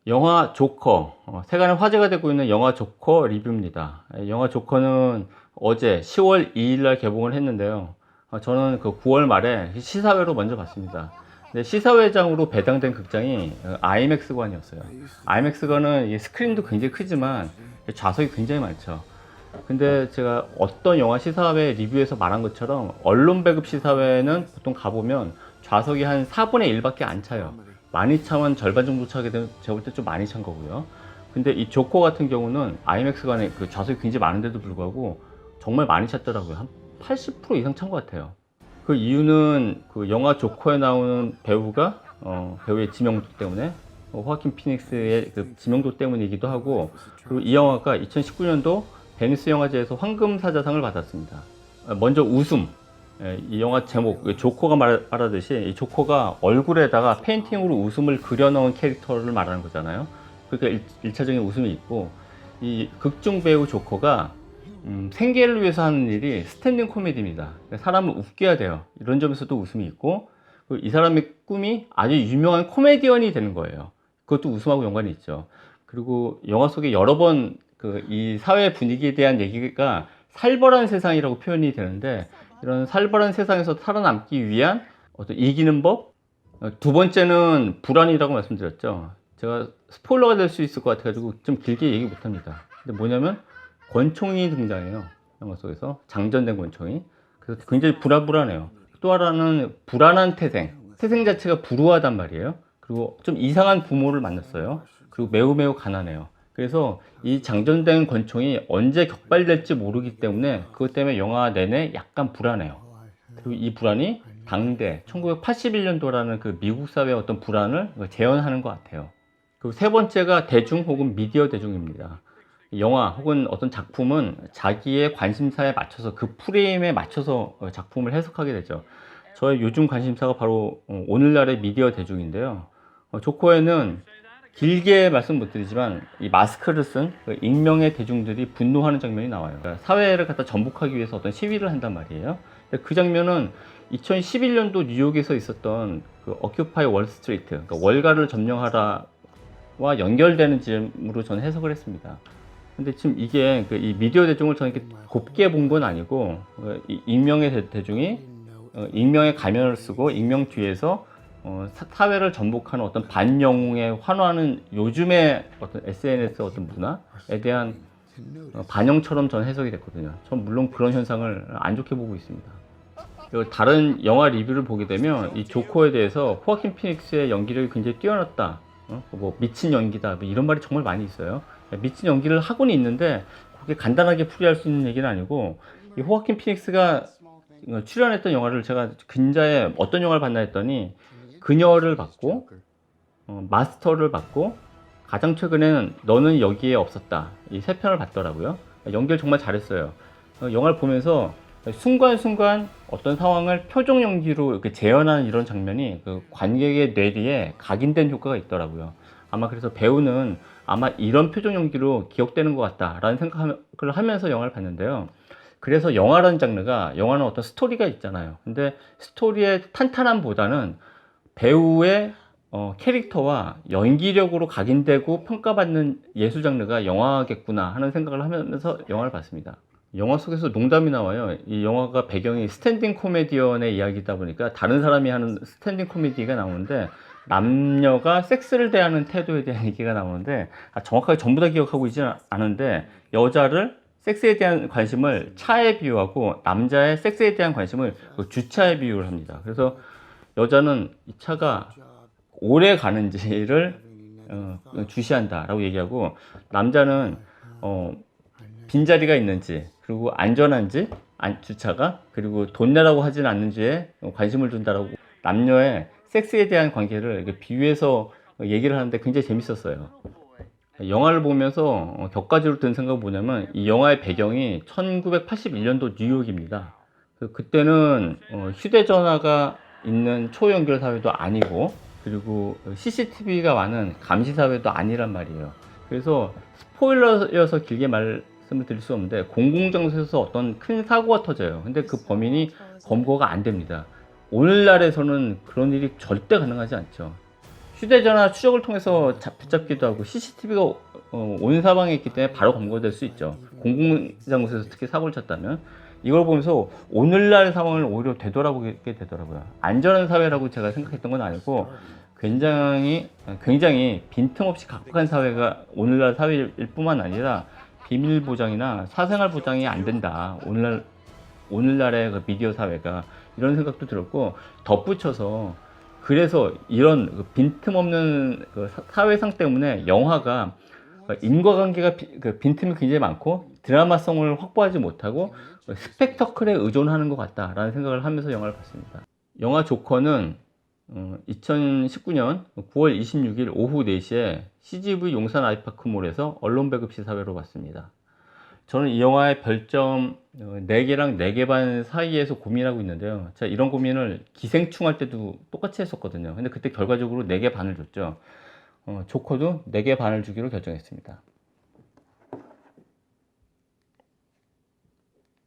영화 조커, 세간의 화제가 되고 있는 영화 조커 리뷰입니다. 영화 조커는 어제 10월 2일 날 개봉을 했는데요. 저는 그 9월 말에 시사회로 먼저 봤습니다. 근데 시사회장으로 배당된 극장이 아이맥스관이었어요. 아이맥스관은 스크린도 굉장히 크지만 좌석이 굉장히 많죠. 근데 제가 어떤 영화 시사회 리뷰에서 말한 것처럼 언론 배급 시사회는 보통 가보면 좌석이 한 4분의 1밖에 안 차요. 많이 차면 절반 정도 차게 되면 제가 볼 때 좀 많이 찬 거고요. 근데 이 조커 같은 경우는 아이맥스관에 그 좌석이 굉장히 많은데도 불구하고 정말 많이 찼더라고요. 한 80% 이상 찬 것 같아요. 그 이유는 그 영화 조커에 나오는 배우가 배우의 지명도 때문에 호아킨 피닉스의 그 지명도 때문이기도 하고, 그리고 이 영화가 2019년도 베니스 영화제에서 황금사자상을 받았습니다. 먼저 웃음. 이 영화 제목, 조커가 말하듯이 이 조커가 얼굴에다가 페인팅으로 웃음을 그려넣은 캐릭터를 말하는 거잖아요. 그러니까 1차적인 웃음이 있고, 이 극중 배우 조커가 생계를 위해서 하는 일이 스탠딩 코미디입니다. 사람을 웃게 해야 돼요. 이런 점에서도 웃음이 있고, 이 사람의 꿈이 아주 유명한 코미디언이 되는 거예요. 그것도 웃음하고 연관이 있죠. 그리고 영화 속에 여러 번 이 사회 분위기에 대한 얘기가 살벌한 세상이라고 표현이 되는데, 이런 살벌한 세상에서 살아남기 위한 어떤 이기는 법? 두 번째는 불안이라고 말씀드렸죠. 제가 스포일러가 될 수 있을 것 같아가지고 좀 길게 얘기 못합니다. 근데 뭐냐면 권총이 등장해요. 영화 속에서 장전된 권총이. 그래서 굉장히 불안해요. 또 하나는 불안한 태생. 태생 자체가 불우하단 말이에요. 그리고 좀 이상한 부모를 만났어요. 그리고 매우 가난해요. 그래서 이 장전된 권총이 언제 격발될지 모르기 때문에 그것 때문에 영화 내내 약간 불안해요. 그리고 이 불안이 당대 1981년도라는 그 미국 사회의 어떤 불안을 재현하는 것 같아요. 그리고 세 번째가 대중 혹은 미디어 대중입니다. 영화 혹은 어떤 작품은 자기의 관심사에 맞춰서, 그 프레임에 맞춰서 작품을 해석하게 되죠. 저의 요즘 관심사가 바로 오늘날의 미디어 대중인데요. 조커에는 길게 말씀 못 드리지만 이 마스크를 쓴 익명의 대중들이 분노하는 장면이 나와요. 그러니까 사회를 갖다 전복하기 위해서 어떤 시위를 한단 말이에요. 그 장면은 2011년도 뉴욕에서 있었던 그 어큐파이 월스트리트, 그러니까 월가를 점령하라와 연결되는 점으로 저는 해석을 했습니다. 근데 지금 이게 이 미디어 대중을 저는 이렇게 곱게 본 건 아니고, 이 익명의 대중이 익명의 가면을 쓰고 익명 뒤에서 사회를 전복하는 어떤 반영웅에 환호하는 요즘의 어떤 SNS 어떤 문화에 대한 반영처럼 저는 해석이 됐거든요. 전 물론 그런 현상을 안 좋게 보고 있습니다. 그리고 다른 영화 리뷰를 보게 되면 이 조커에 대해서 호아킨 피닉스의 연기력이 굉장히 뛰어났다, 뭐 미친 연기다, 뭐 이런 말이 정말 많이 있어요. 미친 연기를 하고는 있는데 그렇게 간단하게 풀이할 수 있는 얘기는 아니고, 이 호아킨 피닉스가 출연했던 영화를 제가 근자에 어떤 영화를 봤나 했더니 그녀를 봤고, 마스터를 봤고, 가장 최근에는 너는 여기에 없었다, 이 세 편을 봤더라고요. 연기를 정말 잘했어요. 영화를 보면서 순간순간 어떤 상황을 표정 연기로 이렇게 재현하는 이런 장면이 그 관객의 뇌리에 각인된 효과가 있더라고요. 아마 그래서 배우는 아마 이런 표정 연기로 기억되는 것 같다라는 생각을 하면서 영화를 봤는데요. 그래서 영화라는 장르가, 영화는 어떤 스토리가 있잖아요. 근데 스토리의 탄탄함보다는 배우의 캐릭터와 연기력으로 각인되고 평가받는 예술 장르가 영화겠구나 하는 생각을 하면서 영화를 봤습니다. 영화 속에서 농담이 나와요. 이 영화가 배경이 스탠딩 코미디언의 이야기다 보니까 다른 사람이 하는 스탠딩 코미디가 나오는데, 남녀가 섹스를 대하는 태도에 대한 얘기가 나오는데, 정확하게 전부 다 기억하고 있지는 않은데, 여자를 섹스에 대한 관심을 차에 비유하고 남자의 섹스에 대한 관심을 주차에 비유를 합니다. 그래서 여자는 이 차가 오래 가는지를 주시한다라고 얘기하고, 남자는 빈자리가 있는지, 그리고 안전한지, 주차가, 그리고 돈 내라고 하지는 않는지에 관심을 둔다라고, 남녀의 섹스에 대한 관계를 비유해서 얘기를 하는데 굉장히 재밌었어요. 영화를 보면서 격가지로 든 생각은 뭐냐면, 이 영화의 배경이 1981년도 뉴욕입니다. 그때는 휴대전화가 있는 초연결 사회도 아니고, 그리고 CCTV가 많은 감시 사회도 아니란 말이에요. 그래서 스포일러여서 길게 말씀을 드릴 수 없는데, 공공장소에서 어떤 큰 사고가 터져요. 근데 그 범인이 검거가 안 됩니다. 오늘날에서는 그런 일이 절대 가능하지 않죠. 휴대전화 추적을 통해서 붙잡기도 하고 CCTV가 온 사방에 있기 때문에 바로 검거될 수 있죠. 공공장소에서 특히 사고를 쳤다면. 이걸 보면서 오늘날 상황을 오히려 되돌아보게 되더라고요. 안전한 사회라고 제가 생각했던 건 아니고 굉장히 빈틈없이 각박한 사회가 오늘날 사회일 뿐만 아니라 비밀 보장이나 사생활 보장이 안 된다. 오늘날의 그 미디어 사회가 이런 생각도 들었고, 덧붙여서 그래서 이런 그 빈틈없는 그 사회상 때문에 영화가 인과관계가 빈틈이 굉장히 많고 드라마성을 확보하지 못하고 스펙터클에 의존하는 것 같다라는 생각을 하면서 영화를 봤습니다. 영화 조커는 2019년 9월 26일 오후 4시에 CGV 용산 아이파크몰에서 언론 배급 시사회로 봤습니다. 저는 이 영화의 별점 4개랑 4개 반 사이에서 고민하고 있는데요. 제가 이런 고민을 기생충 할 때도 똑같이 했었거든요. 근데 그때 결과적으로 4개 반을 줬죠. 조커도 4개 반을 주기로 결정했습니다.